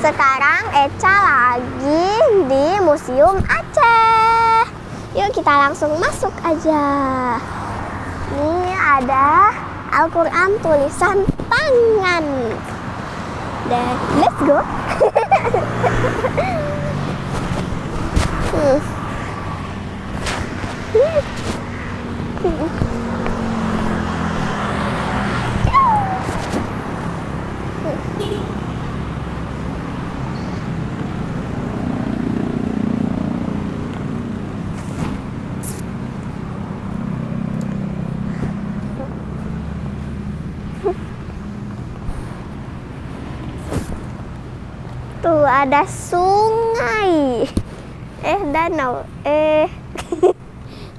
Sekarang Eca lagi di Museum Aceh. Yuk kita langsung masuk aja. Ini ada Al-Quran tulisan tangan. Dan let's go. Tuh ada sungai, danau,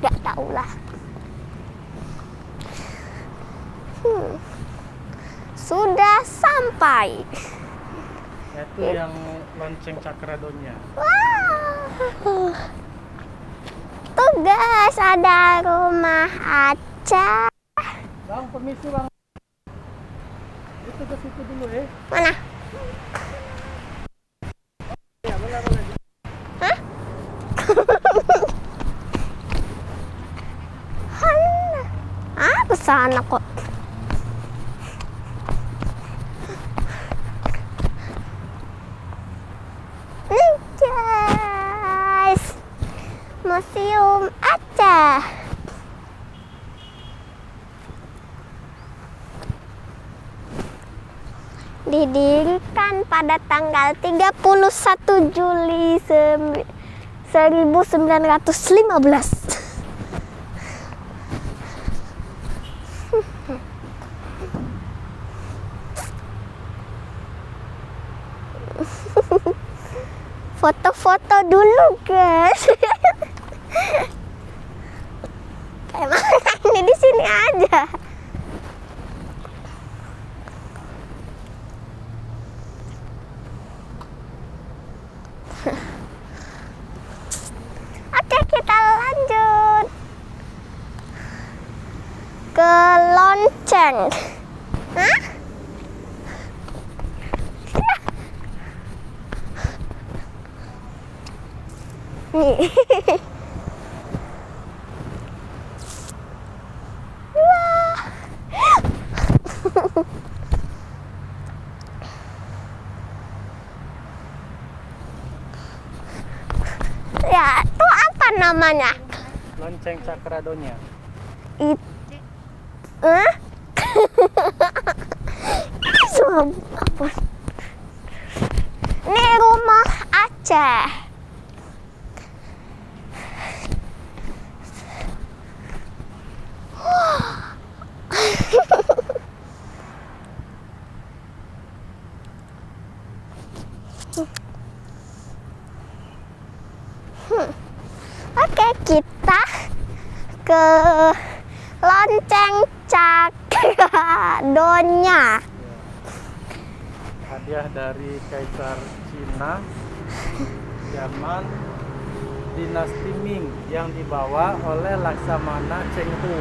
nggak tahu lah. Sudah sampai. Itu yang lonceng Cakradonya. Wow. Tuh guys, ada rumah Aceh. Bang, permisi bang. Itu ke situ dulu ya. Mana? Ya, benar. Hah? Kesana kok. Nih guys, Museum Aceh. Didirikan pada tanggal 31 Juli 1915. Foto-foto dulu guys. Kayak mana ini di sini aja. Oke, kita lanjut ke lonceng. Hah? Nih. Wah. Ya, itu apa namanya? Lonceng Cakradonya. Apa? Ini rumah Aceh. Oke, kita ke lonceng Cakradonya. Hadiah dari Kaisar Cina zaman dinasti Ming yang dibawa oleh Laksamana Cheng Ho.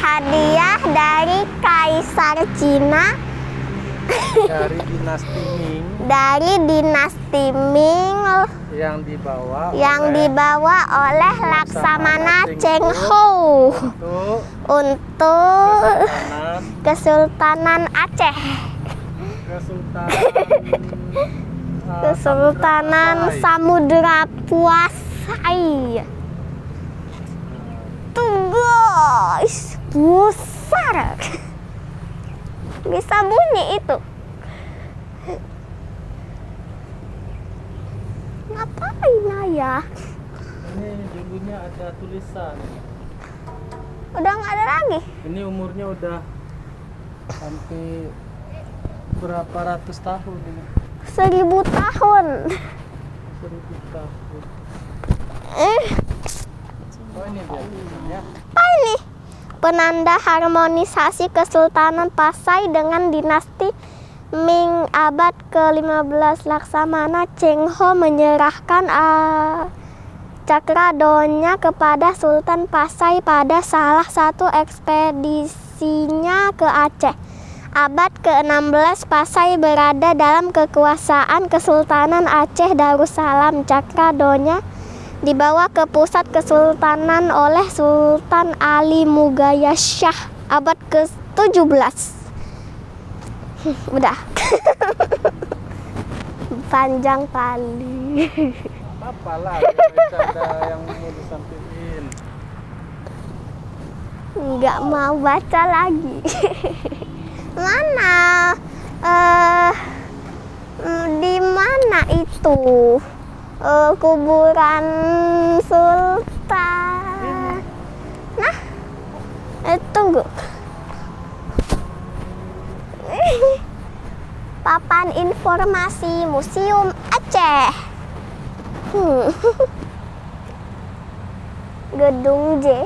Hadiah dari Kaisar Cina Dari dinasti Ming yang dibawa oleh Laksamana Cheng Ho untuk Kesultanan Aceh. Kesultanan Samudra Puasai. Tuh guys, besar. Bisa bunyi itu. Ngapain ya? Ini dulunya ada tulisan. Udah nggak ada lagi. Ini umurnya udah sampai berapa ratus tahun ini? 1000 tahun. 1000 tahun. Oh ini dia tulisannya. Apa ini? Penanda harmonisasi Kesultanan Pasai dengan dinasti Ming abad ke-15. Laksamana Cheng Ho menyerahkan Cakradonya kepada Sultan Pasai pada salah satu ekspedisinya ke Aceh. Abad ke-16 Pasai berada dalam kekuasaan Kesultanan Aceh Darussalam. Cakradonya dibawa ke pusat kesultanan oleh Sultan Ali Mugaya Shah abad ke-17. Udah. Panjang kali. Apalah, bercanda yang mau disampaikan. Nggak mau baca lagi. Mana? Di mana itu? Kuburan Sultan. Nah, tunggu. Papan informasi Museum Aceh. Gedung J.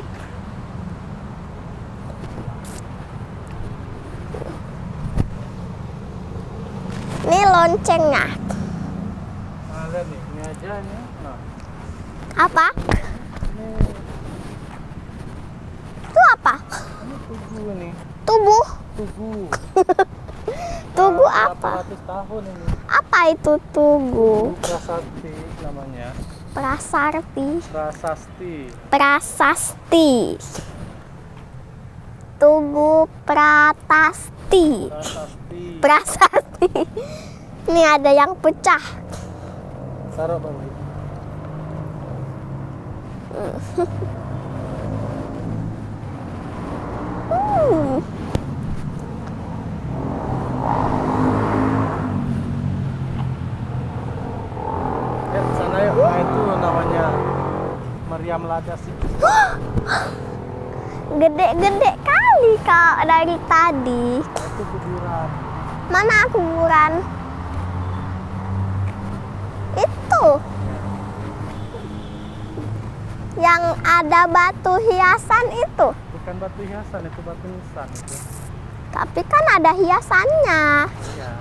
Ini loncengnya. Nah, lihat nih, ini aja nih. Nah, Apa? ini Itu apa? tugu nih. Tubuh. Tugu. Tugu Berapa apa? ratus tahun ini. Apa itu tugu? Prasasti namanya. Prasarti. Prasasti. Prasasti. Tugu Pratasti. Prasasti. Prasasti. Ini ada yang pecah. Taruh bawah ini. Ya, sana yuk. Nah, itu namanya Meriam Lada sih. Gede-gede kali kak dari tadi. Itu kuburan. Mana kuburan? Itu. Yang ada batu hiasan itu. Bukan batu hiasan, itu batu nisan itu. Tapi kan ada hiasannya. Ya.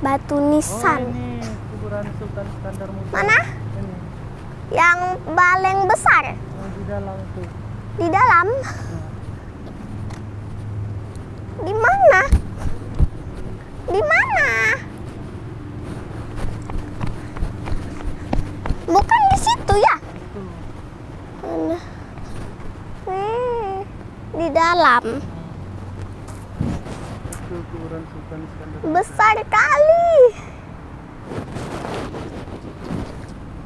Batu Oh, nisan. ini kuburan Sultan Iskandar Muda. Mana? Ini. Yang paling besar Yang di dalam itu. di dalam. Di mana? Di mana? Bukan di situ ya? Itu. Mana? Di dalam. Itu kuburan Sultan Iskandar Muda. Besar kali.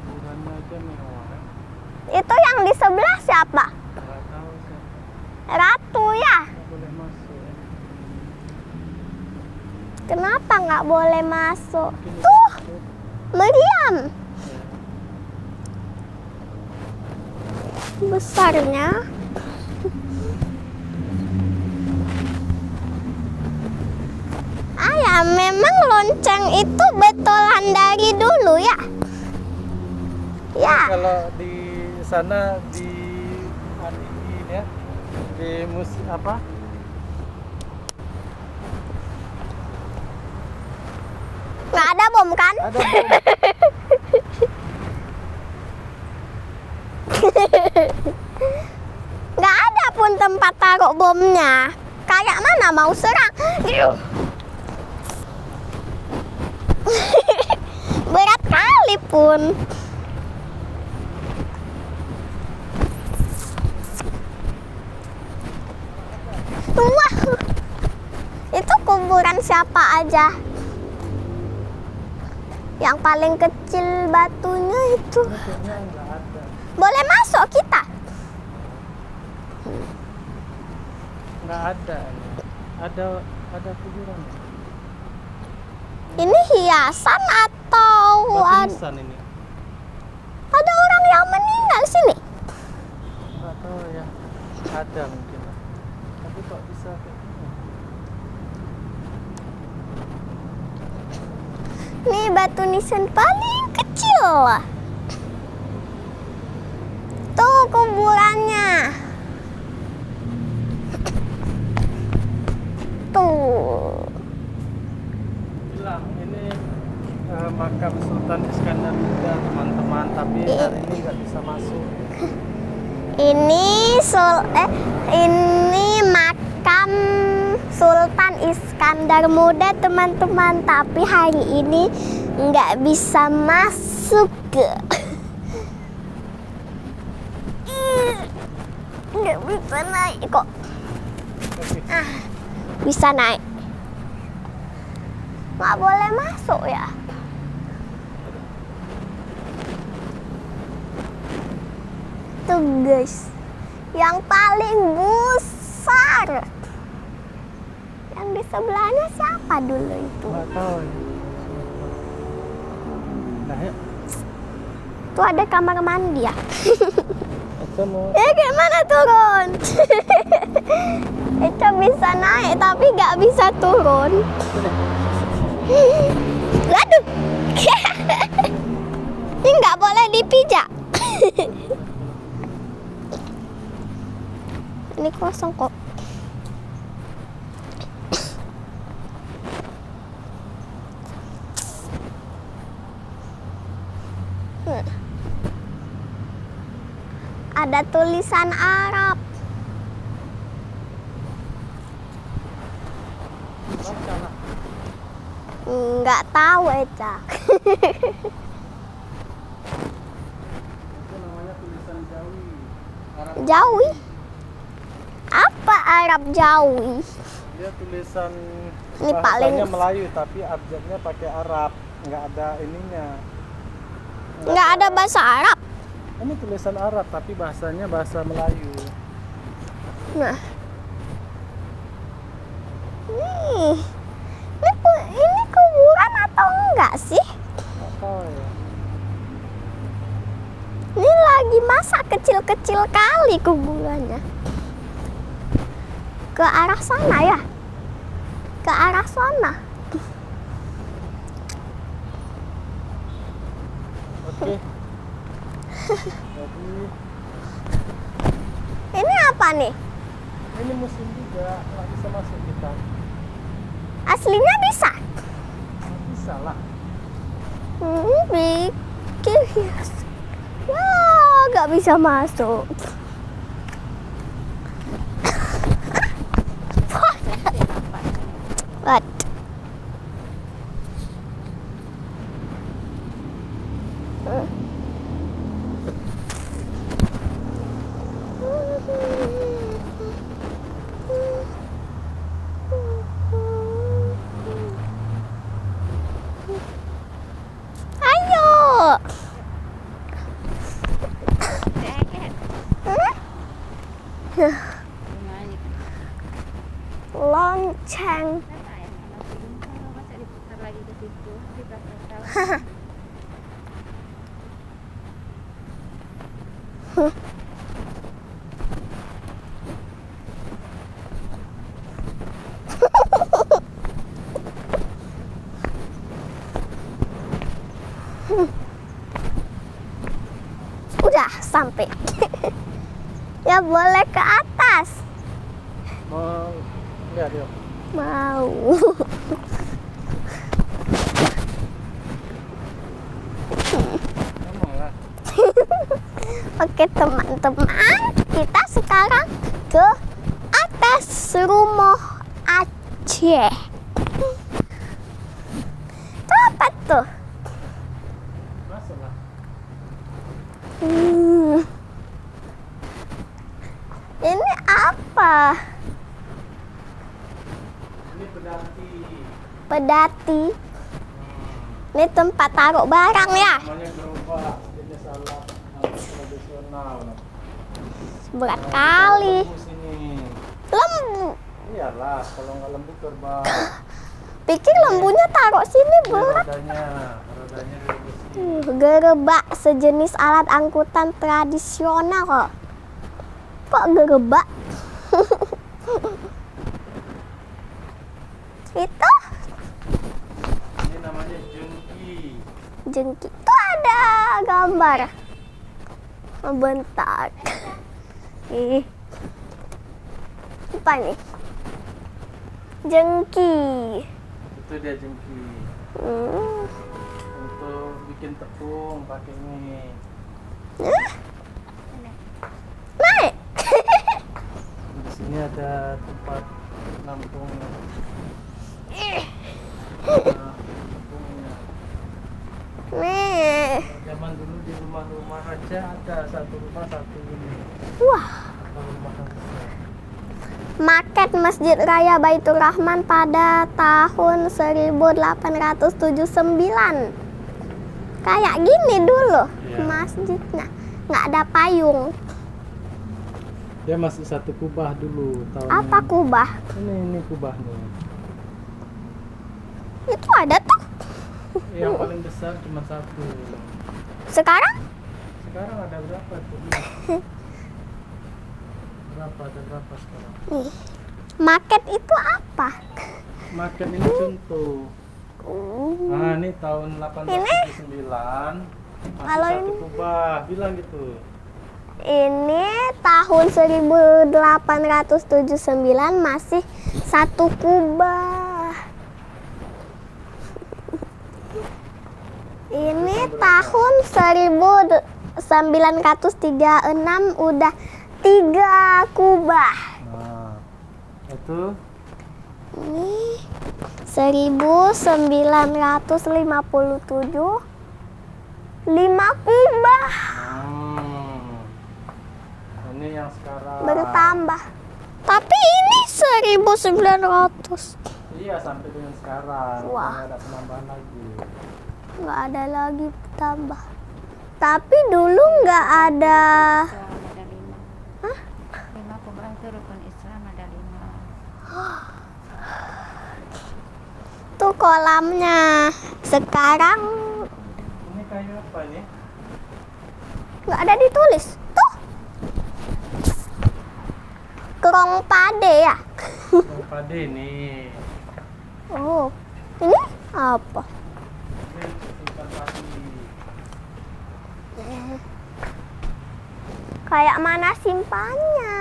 Kuburannya aja mewah. Itu yang di sebelah siapa? Nggak tahu sih. Ratu ya? Nggak boleh masuk. Kenapa nggak boleh masuk? Mungkin Tuh, itu. meriam. Ya. Besarnya. Ya, memang lonceng itu betulan dari dulu ya? Ya. Kalau di sana di ini ya, di apa? Nggak ada bom kan? Ada bom. Nggak ada pun tempat taruh bomnya. Kayak mana mau serang? Berat kali pun. Wah, itu kuburan siapa aja? Yang paling kecil batunya itu. Kayaknya nggak ada. Boleh masuk kita? Nggak ada. Ada kuburan. Ini hiasan atau Batu nisan ini. ada orang yang meninggal sini? Nggak tahu ya. Ada mungkin. Tapi kok bisa kayak gini? Nih batu nisan paling kecil. Tuh kuburannya. Tuh. Bilang ini makam Sultan Iskandar Muda teman-teman, tapi hari ini nggak bisa masuk. Ini makam Sultan standar muda teman-teman, tapi hari ini nggak bisa masuk. Nggak bisa naik kok. Bisa naik. Nggak boleh masuk ya. Tuh guys, yang paling besar. Yang di sebelahnya siapa dulu itu? Nggak tahu. Nah, ya. Tuh ada kamar mandi ya. Kita mau Gimana turun? Eca bisa naik tapi nggak bisa turun. Aduh. Ini nggak boleh dipijak. Ini kosong kok. Ada tulisan Arab. baca lah. Nggak tahu Eca. Itu namanya tulisan Jawi. Arab. Jawi? Apa Arab Jawi? Dia tulisan Ini bahasanya paling- Melayu tapi abjadnya pakai Arab, nggak ada ininya. Nggak ada bahasa Arab. Ini tulisan Arab tapi bahasanya bahasa Melayu. Nah, ini kuburan atau enggak sih? Nggak tahu ya. Ini lagi masa kecil-kecil kali kuburannya. Ke arah sana ya? Ke arah sana. Oke. Jadi Ini apa nih? ini musim juga nggak bisa masuk kita. Aslinya bisa? Nggak bisa lah. Bikin ya nggak bisa masuk. What? Ayo. Lonceng. Udah sampai. Ya boleh ke atas. Mau lihat yuk. Mau. Ngomong lah. Oke teman-teman, kita sekarang ke atas rumah Aceh. Itu apa tuh? Masuk lah. Ini apa? Ini pedati. Pedati. Ini tempat taruh barang ya. Namanya gerobak. Jenis alat tradisional. Berat kali. Lembu sini. Lembu. Iyalah, kalau nggak lembu terbang. Pikir lembunya taruh sini Ini berat. rodanya dari besi. Gerebak sejenis alat angkutan tradisional kok. Kok gerebak? Itu Ini namanya jengki. jengki. Itu ada gambar. Bentar. Ih. Apa nih? Jengki. Itu dia jengki. Hmm. Untuk bikin tepung pakai ini. Naik. Di sini ada tempat nampung tepungnya. Nih. Zaman dulu di rumah-rumah aja ada satu rumah satu ini. Wah. Rumah besar. Maket Masjid Raya Baitur Rahman pada tahun 1879. Kayak gini dulu Iya. masjidnya. Nggak ada payung. Dia masih satu kubah dulu tahun Apa kubah? ini kubahnya. Itu ada tuh. Yang paling besar cuma satu. Sekarang? Sekarang ada berapa tuh? Ada berapa sekarang? Nih. Maket itu apa? Makan ini contoh. Nah, ini tahun 1879. Masih Kalau satu ini? kubah, bilang gitu. Ini tahun 1879 masih satu kubah. Ini tahun 1936 udah 3 kubah. Nah, itu Ini 1957 5 kubah ini yang sekarang bertambah. Tapi ini 1900. Iya, sampai dengan sekarang. Wah. Nggak ada penambahan lagi. Nggak ada lagi tambah. Tapi dulu nggak ada. Islam ada 5. Hah? 5 kubah itu rukun Islam ada 5. Tuh kolamnya. Sekarang Ini kayu apa ini? nggak ada ditulis. Tuh. Kerong pade ya. Yang pade ini. Oh, ini apa? Ini ikan padi. Kayak mana simpannya?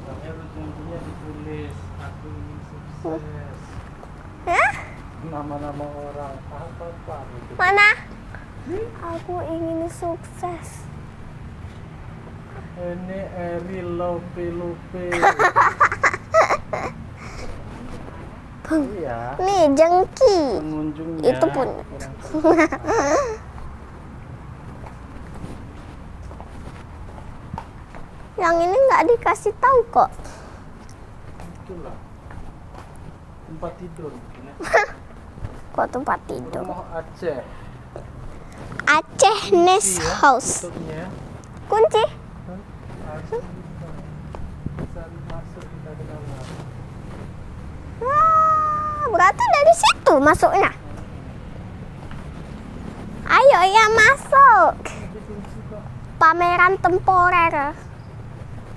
Namanya ujung-ujungnya ditulis aku ingin sukses. Hah? Nama-nama orang apa gitu. Mana? Aku ingin sukses. Ini Eri Lope Lope. Iya. Nih jengki. Pengunjungnya. Itu pun. Yang ini nggak dikasih tahu kok. Itulah tempat tidur. Ini. Kok tempat tidur? Rumah Aceh. Aceh Nest Iya, House. tutupnya. Kunci. Aceh bisa masuk kita ke dalam. Wah, berarti dari situ masuknya. Ayo ya masuk. Tapi kunci kok. Pameran temporer.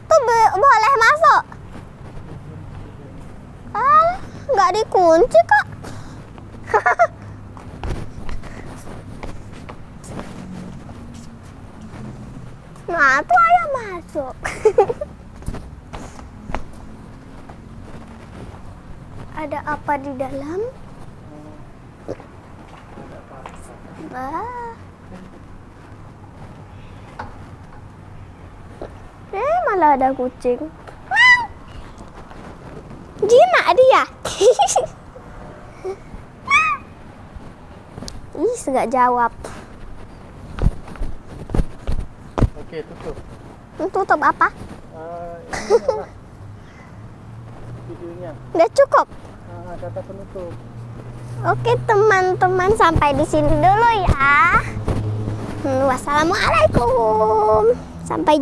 Tuh boleh masuk. Ah, nggak dikunci kok. Nah, tuh ayo masuk. Ada apa di dalam? Ada pasar. Wah. Malah ada kucing. Wow. Jinak dia. Ih, nggak jawab. Oke, tutup. Tutup apa? Ini lah videonya. Udah cukup. Kata penutup. Oke teman-teman, sampai di sini dulu ya. Wassalamualaikum. Sampai